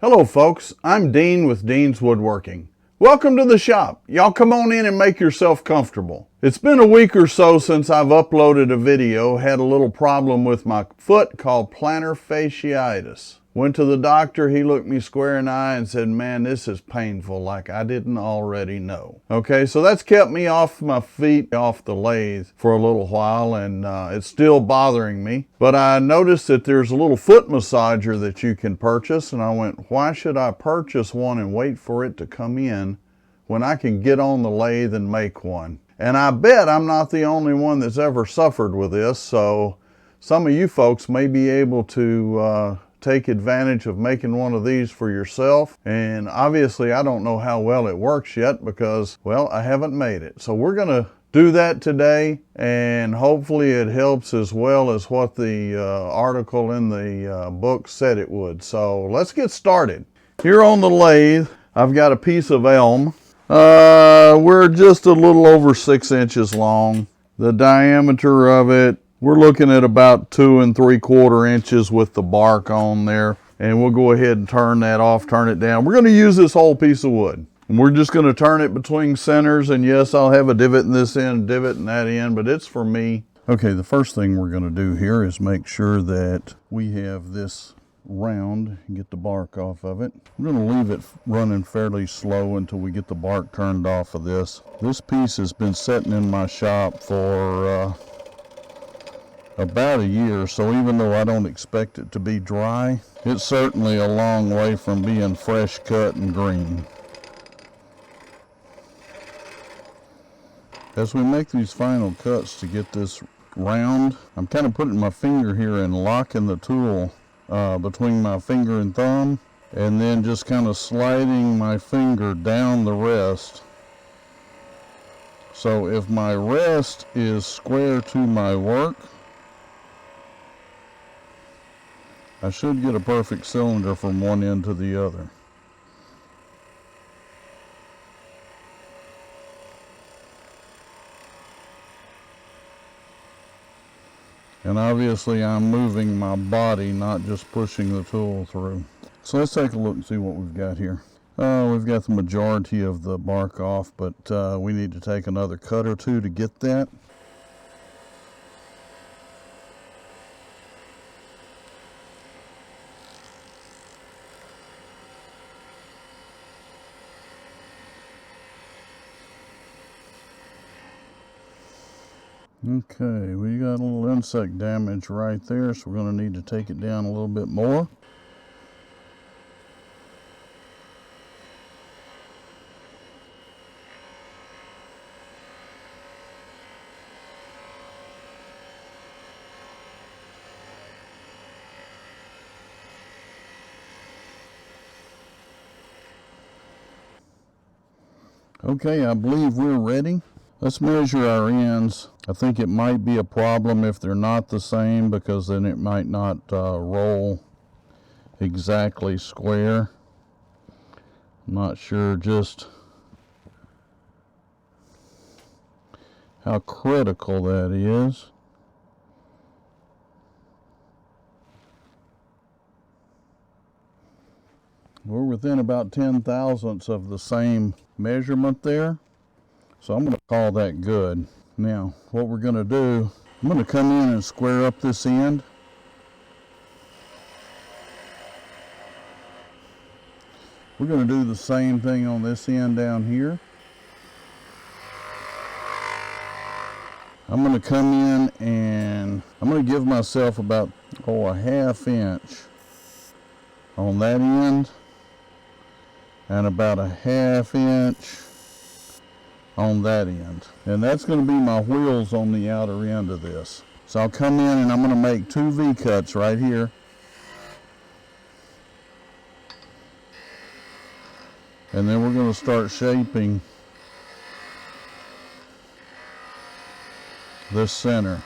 Hello folks, I'm Dean with Dean's Woodworking. Welcome to the shop. Y'all come on in and make yourself comfortable. It's been a week or so since I've uploaded a video. Had a little problem with my foot called plantar fasciitis. Went to the doctor, he looked me square in the eye and said, man, this is painful like I didn't already know. Okay, so that's kept me off my feet, off the lathe for a little while, and it's still bothering me. But I noticed that there's a little foot massager that you can purchase, and I went, why should I purchase one and wait for it to come in when I can get on the lathe and make one? And I bet I'm not the only one that's ever suffered with this, so some of you folks may be able to take advantage of making one of these for yourself. And obviously I don't know how well it works yet because, well, I haven't made it. So we're gonna do that today, and hopefully it helps as well as what the article in the book said it would. So let's get started. Here on the lathe, I've got a piece of elm. We're just a little over 6 inches long. The diameter of it, we're looking at about 2 3/4 inches with the bark on there. And we'll go ahead and turn that off, turn it down. We're gonna use this whole piece of wood. And we're just gonna turn it between centers. And yes, I'll have a divot in this end, divot in that end, but it's for me. Okay, the first thing we're gonna do here is make sure that we have this round and get the bark off of it. I'm going to leave it running fairly slow until we get the bark turned off of this. This piece has been sitting in my shop for about a year, so even though I don't expect it to be dry, it's certainly a long way from being fresh cut and green. As we make these final cuts to get this round, I'm kind of putting my finger here and locking the tool between my finger and thumb, and then just kind of sliding my finger down the rest. So if my rest is square to my work, I should get a perfect cylinder from one end to the other. And obviously I'm moving my body, not just pushing the tool through. So let's take a look and see what we've got here. We've got the majority of the bark off, but we need to take another cut or two to get that. Okay, we got a little insect damage right there, so we're going to need to take it down a little bit more. Okay, I believe we're ready. Let's measure our ends. I think it might be a problem if they're not the same, because then it might not roll exactly square. I'm not sure just how critical that is. We're within about 10/1000ths of the same measurement there. So I'm going to call that good. Now, what we're going to do, I'm going to come in and square up this end. We're going to do the same thing on this end down here. I'm going to come in and I'm going to give myself about, a 1/2 inch on that end, and about 1/2 inch on that end. And that's going to be my wheels on the outer end of this. So I'll come in and I'm going to make 2 V-cuts right here. And then we're going to start shaping this center.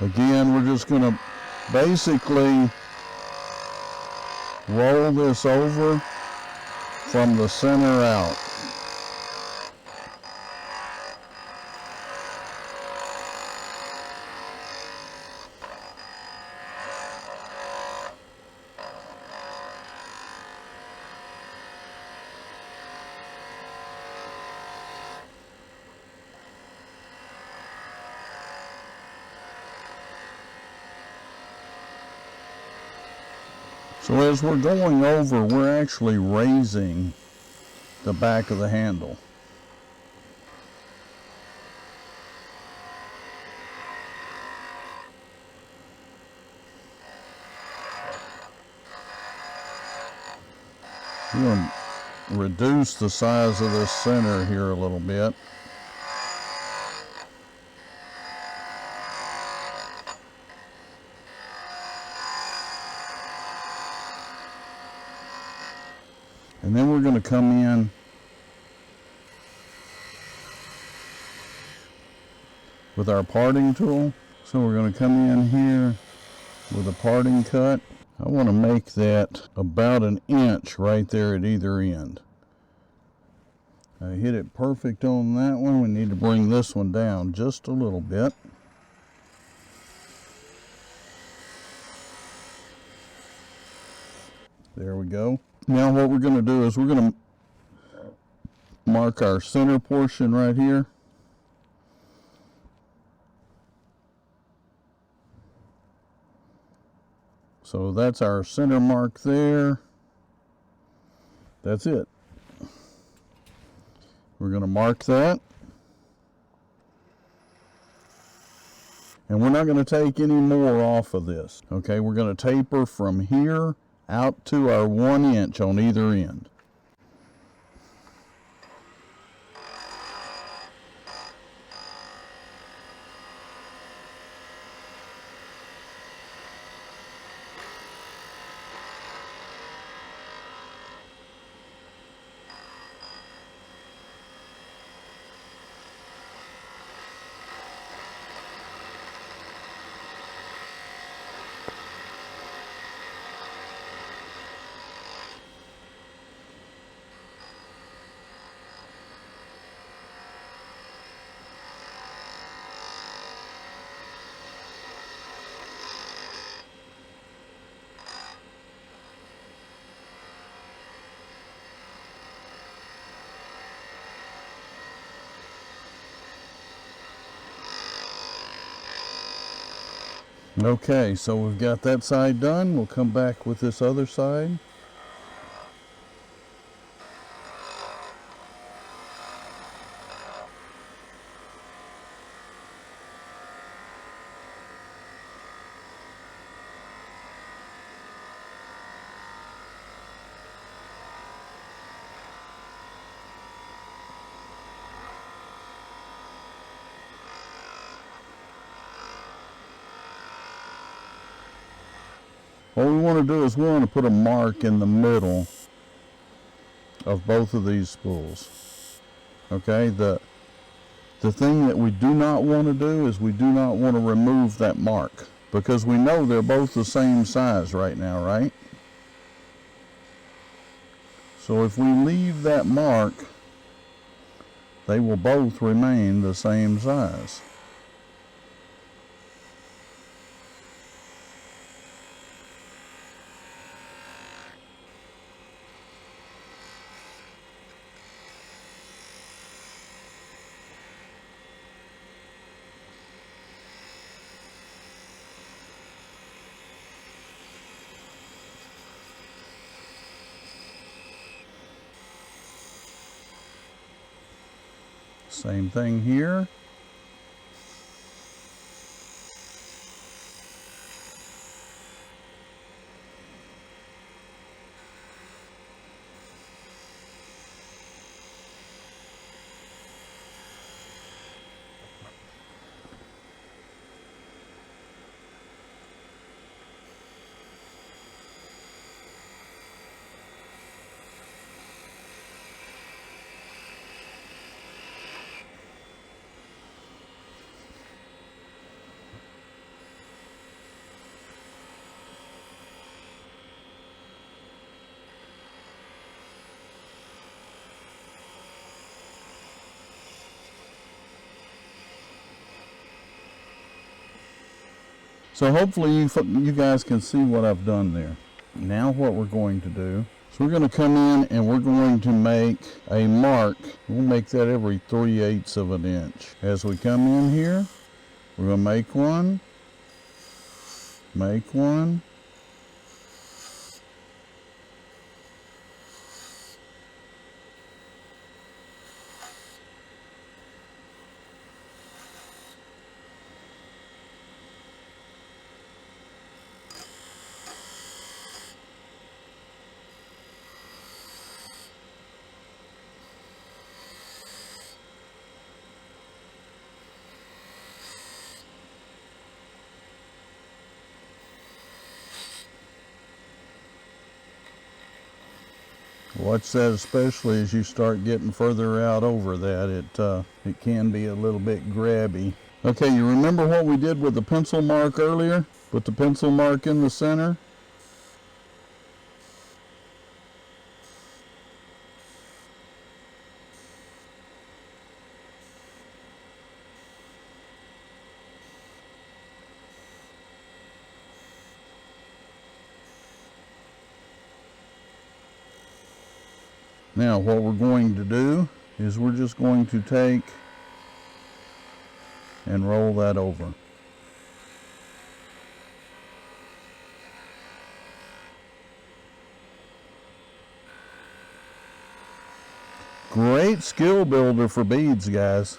Again, we're just going to basically roll this over from the center out. So as we're going over, we're actually raising the back of the handle. We're going to reduce the size of this center here a little bit. And then we're going to come in with our parting tool. So we're going to come in here with a parting cut. I want to make that about 1 inch right there at either end. I hit it perfect on that one. We need to bring this one down just a little bit. There we go. Now what we're going to do is we're going to mark our center portion right here. So that's our center mark there. That's it. We're going to mark that. And we're not going to take any more off of this. Okay, we're going to taper from here out to our 1 inch on either end. Okay, so we've got that side done. We'll come back with this other side. What we want to do is we want to put a mark in the middle of both of these spools. Okay, the thing that we do not want to do is we do not want to remove that mark, because we know they're both the same size right now, right? So if we leave that mark, they will both remain the same size. Same thing here. So hopefully you guys can see what I've done there. Now what we're going to do is we're going to come in and we're going to make a mark. We'll make that every 3/8 of an inch. As we come in here, we're going to make one, make one, watch that, especially as you start getting further out over that. It can be a little bit grabby. Okay, you remember what we did with the pencil mark earlier? Put the pencil mark in the center. Now what we're going to do is we're just going to take and roll that over. Great skill builder for beads, guys.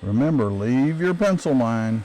Remember, leave your pencil line.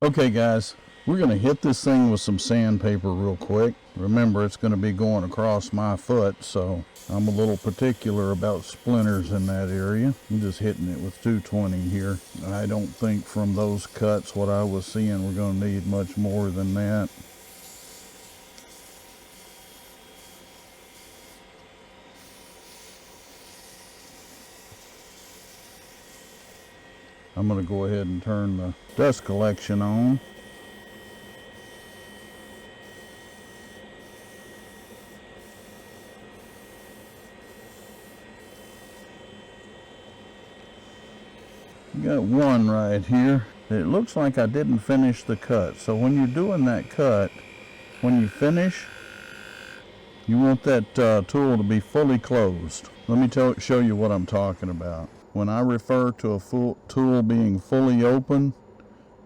Okay guys, we're going to hit this thing with some sandpaper real quick. Remember, it's going to be going across my foot, so I'm a little particular about splinters in that area. I'm just hitting it with 220 here. I don't think from those cuts what I was seeing we're going to need much more than that. I'm going to go ahead and turn the dust collection on. Got one right here. It looks like I didn't finish the cut. So when you're doing that cut, when you finish, you want that tool to be fully closed. Let me show you what I'm talking about. When I refer to a tool being fully open,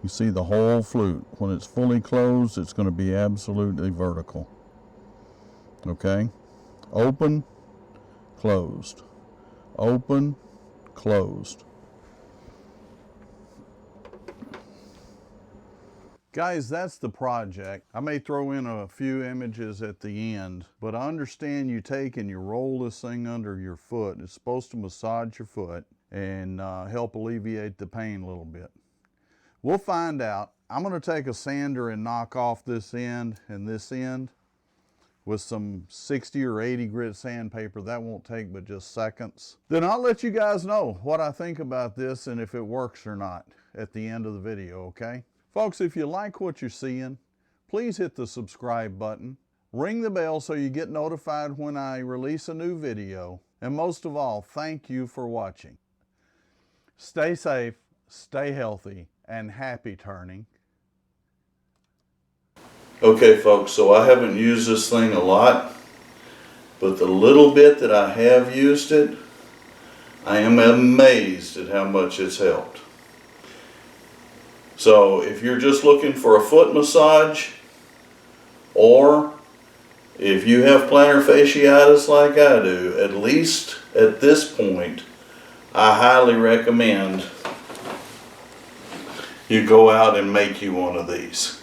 you see the whole flute. When it's fully closed, it's going to be absolutely vertical. Okay? Open, closed. Open, closed. Guys, that's the project. I may throw in a few images at the end, but I understand you take and you roll this thing under your foot. It's supposed to massage your foot and help alleviate the pain a little bit. We'll find out. I'm going to take a sander and knock off this end and this end with some 60 or 80 grit sandpaper. That won't take but just seconds. Then I'll let you guys know what I think about this and if it works or not at the end of the video, okay? Folks, if you like what you're seeing, please hit the subscribe button. Ring the bell so you get notified when I release a new video. And most of all, thank you for watching. Stay safe, stay healthy, and happy turning. Okay folks, so I haven't used this thing a lot, but the little bit that I have used it, I am amazed at how much it's helped. So if you're just looking for a foot massage, or if you have plantar fasciitis like I do, at least at this point, I highly recommend you go out and make you one of these.